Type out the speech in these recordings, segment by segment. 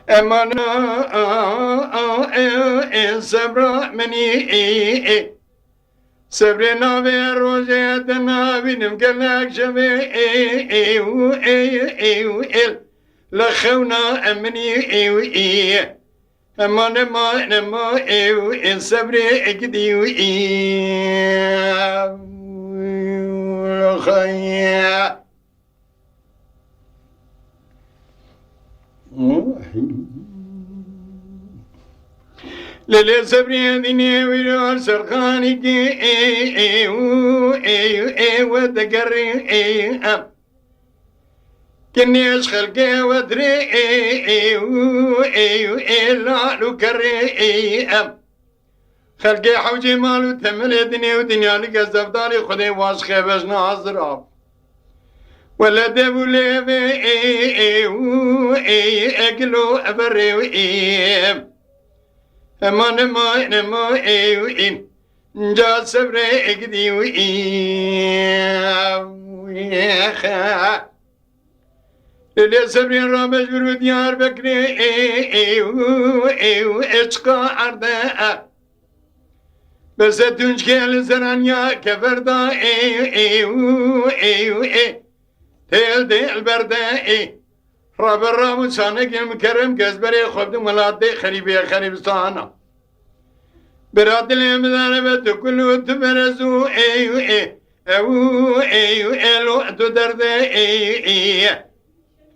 أمانا صبر مني صبرنا بروجتنا بنمقلك شبي لخونا أمني أمانا ما نما صبري أقدي لخيا للي صبري ديني ويرال سرخاني كي وتقري كني اشخلقي ودري لا لكري خلقي حوجي مالو تمل دنيا ودنيا لك الزفدالي خذي واش خيبش ناظر ولا دبو ليبي اقلو ابري أما نما إن جا صبري إقدي اللي صبري رامج بالديار بكري إشقا عرضا بس تنشكي لزرانيا كفردا تيل دي البردا رب الرام سانك المكرم كزبري خبد ملادي خريبستانا براد المداربة كل تبرزو لو تدرد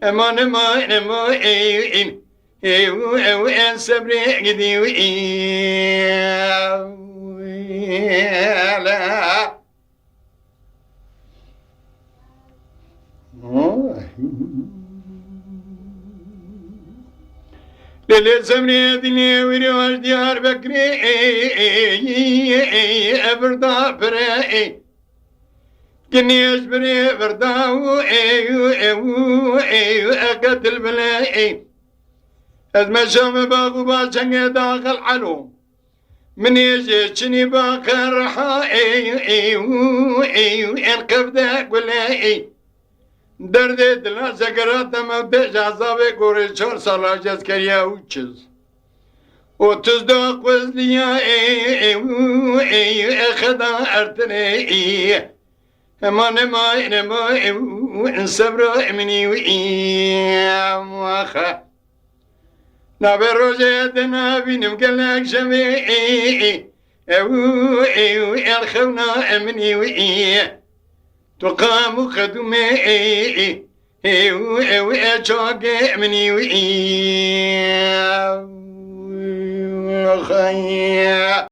اما نما ان صبري قدي لا للي صبري دنيا ورواج ديار بكري أبردا بري كني أشبري برداو أقتل بلاي أزمة شام باغو باشنق داخل حلو من يجيشني باخر رحا انقف ذاك ولاي درد دل سكرات موت جذابه كورشور سلاجس كريا وچز و تصدق وزليا خدا ارتني اما نما ان صبر مني واخا نبروجتنا بينم كلك شمي الخونا مني تقام خدمي وأجاك مني خيا